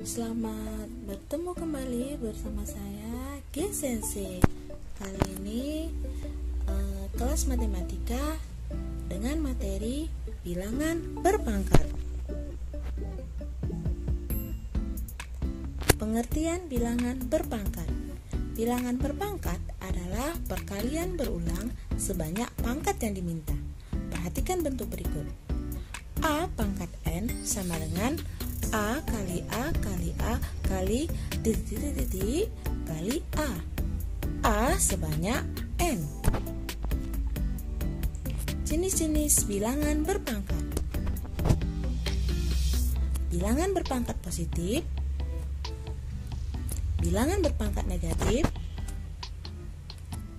Selamat bertemu kembali bersama saya Gia Sensei. Kali ini kelas matematika dengan materi bilangan berpangkat. Pengertian bilangan berpangkat. Bilangan berpangkat adalah perkalian berulang sebanyak pangkat yang diminta. Perhatikan bentuk berikut. A pangkat N sama dengan A kali A kali A kali titik kali A. A sebanyak N. Jenis-jenis bilangan berpangkat. Bilangan berpangkat positif, bilangan berpangkat negatif,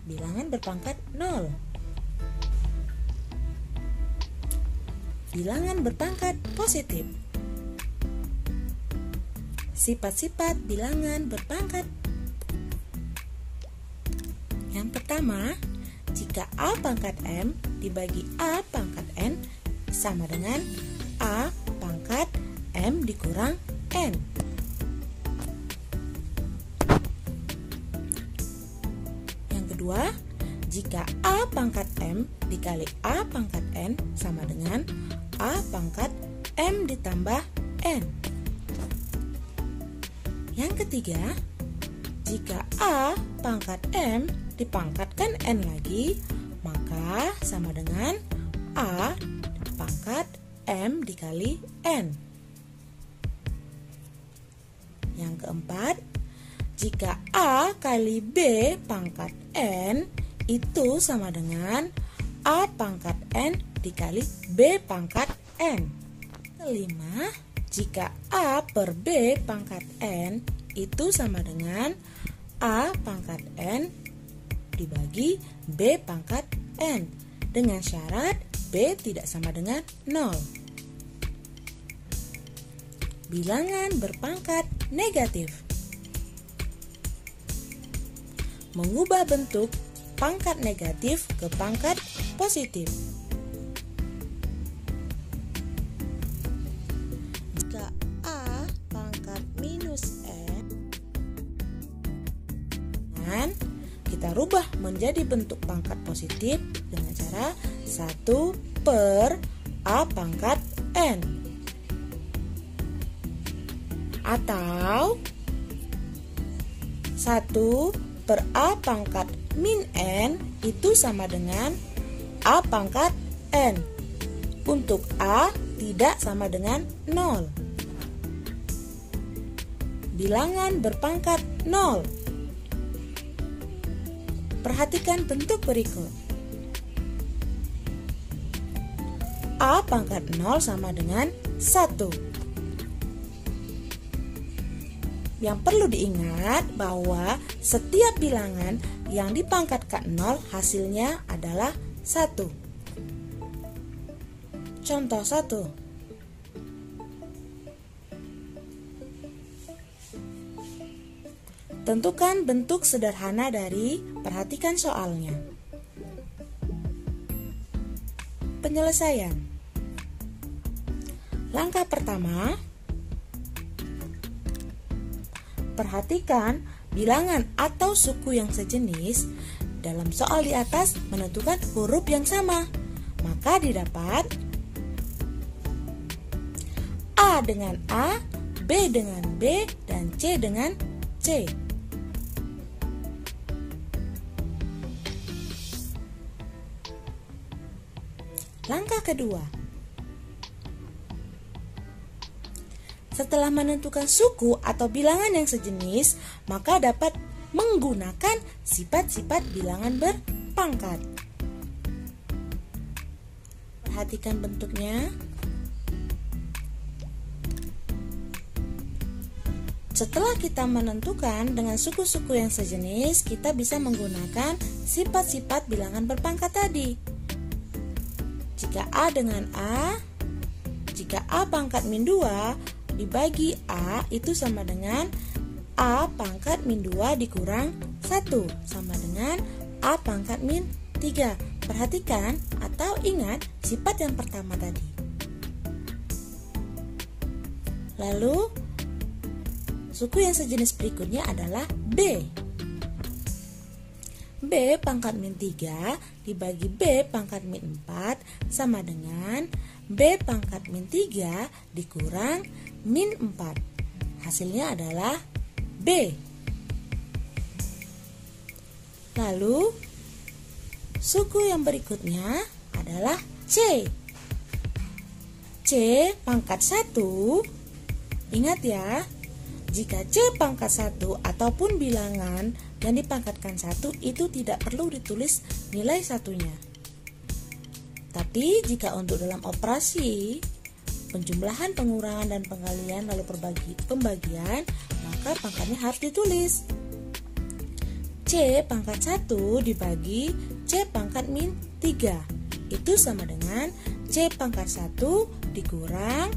bilangan berpangkat 0. Bilangan berpangkat positif. Sifat-sifat bilangan berpangkat. Yang pertama, jika A pangkat M dibagi A pangkat N sama dengan A pangkat M dikurang N. Yang kedua, jika A pangkat M dikali A pangkat N sama dengan A pangkat M ditambah N. Yang ketiga, jika A pangkat M dipangkatkan N lagi, maka sama dengan A pangkat M dikali N. Yang keempat, jika A kali B pangkat N itu sama dengan A pangkat N dikali B pangkat N. Kelima, jika A per B pangkat N itu sama dengan A pangkat N dibagi B pangkat N dengan syarat B tidak sama dengan 0. Bilangan berpangkat negatif. Mengubah bentuk pangkat negatif ke pangkat positif. Jika A pangkat minus N, dan kita rubah menjadi bentuk pangkat positif dengan cara 1 per A pangkat N. Atau 1 per A pangkat min N itu sama dengan A pangkat N. Untuk A tidak sama dengan 0. Bilangan berpangkat 0. Perhatikan bentuk berikut. A pangkat 0 sama dengan 1. Yang perlu diingat bahwa setiap bilangan yang dipangkatkan 0 hasilnya adalah 1. Contoh 1. Tentukan bentuk sederhana dari perhatikan soalnya. Penyelesaian. Langkah pertama, perhatikan bilangan atau suku yang sejenis. Dalam soal di atas menentukan huruf yang sama. Maka didapat A dengan A, B dengan B, dan C dengan C. Langkah kedua. Setelah menentukan suku atau bilangan yang sejenis, maka dapat menggunakan sifat-sifat bilangan berpangkat. Perhatikan bentuknya. Setelah kita menentukan dengan suku-suku yang sejenis, kita bisa menggunakan sifat-sifat bilangan berpangkat tadi. Jika A dengan A, jika A pangkat min 2 dibagi A itu sama dengan A pangkat min 2 dikurang 1 sama dengan A pangkat min 3. Perhatikan atau ingat sifat yang pertama tadi. Lalu Suku yang sejenis berikutnya adalah B. B pangkat min 3 dibagi B pangkat min 4 sama dengan B pangkat min 3 dikurang min 4. Hasilnya adalah B. Lalu suku yang berikutnya adalah C. C pangkat 1. Ingat ya, jika C pangkat 1 ataupun bilangan yang dipangkatkan 1 itu tidak perlu ditulis nilai satunya. Tapi jika untuk dalam operasi penjumlahan, pengurangan, dan pengalian lalu pembagian, maka pangkatnya harus ditulis. C pangkat 1 dibagi C pangkat min 3. Itu sama dengan C pangkat 1 dikurang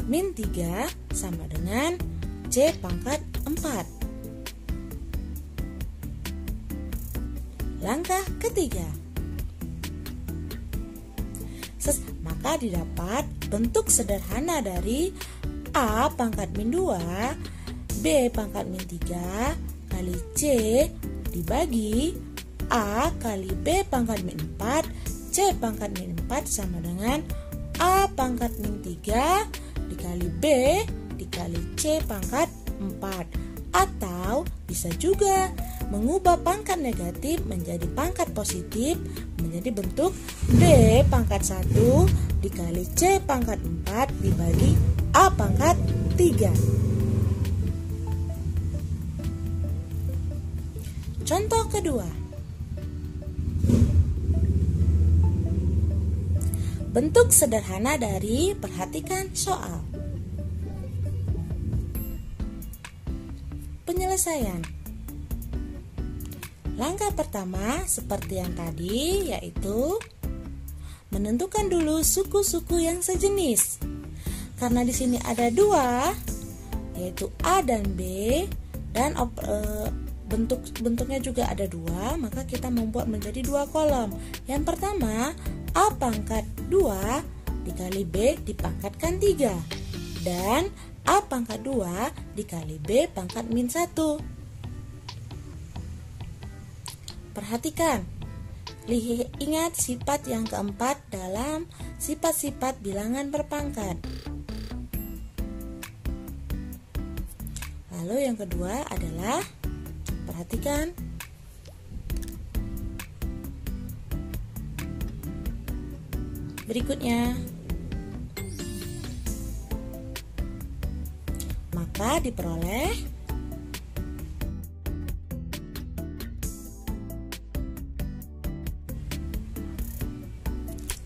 min 3 sama dengan C pangkat 4. Langkah ketiga. Maka didapat bentuk sederhana dari A pangkat min 2 B pangkat min 3 kali C dibagi A kali B pangkat min 4 C pangkat min 4 sama dengan A pangkat min 3 dikali B dikali C pangkat 4. Atau bisa juga mengubah pangkat negatif menjadi pangkat positif menjadi bentuk B pangkat 1 dikali C pangkat 4 dibagi A pangkat 3. Contoh kedua. Bentuk sederhana dari perhatikan soal. Penyelesaian. Langkah pertama seperti yang tadi, yaitu menentukan dulu suku-suku yang sejenis. Karena di sini ada dua, yaitu A dan B, dan bentuknya juga ada dua, maka kita membuat menjadi dua kolom. Yang pertama, A pangkat 2 dikali B dipangkatkan 3, dan A pangkat 2 dikali B pangkat min 1. Perhatikan, ingat sifat yang keempat dalam sifat-sifat bilangan berpangkat. Lalu yang kedua adalah, perhatikan, berikutnya. Maka diperoleh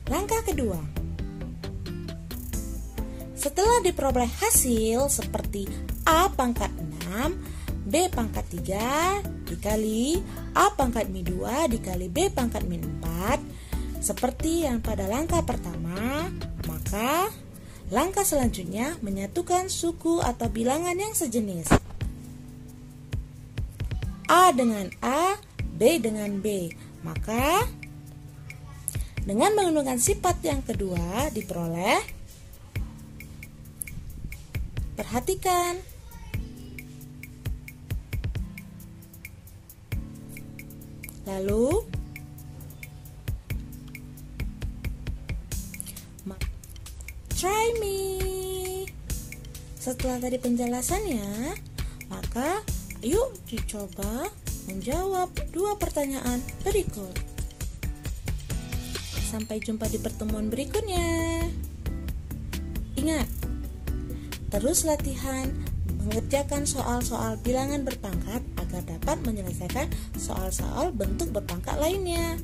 langkah kedua. Setelah diperoleh hasil seperti A pangkat 6 B pangkat 3 dikali A pangkat min 2 dikali B pangkat min 4 seperti yang pada langkah pertama, maka langkah selanjutnya menyatukan suku atau bilangan yang sejenis. A dengan A, B dengan B. Maka dengan menggunakan sifat yang kedua diperoleh, perhatikan, lalu try me. Setelah tadi penjelasannya, maka yuk dicoba menjawab dua pertanyaan berikut. Sampai jumpa di pertemuan berikutnya. Ingat, terus latihan mengerjakan soal-soal bilangan berpangkat agar dapat menyelesaikan soal-soal bentuk berpangkat lainnya.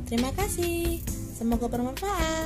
Terima kasih, semoga bermanfaat.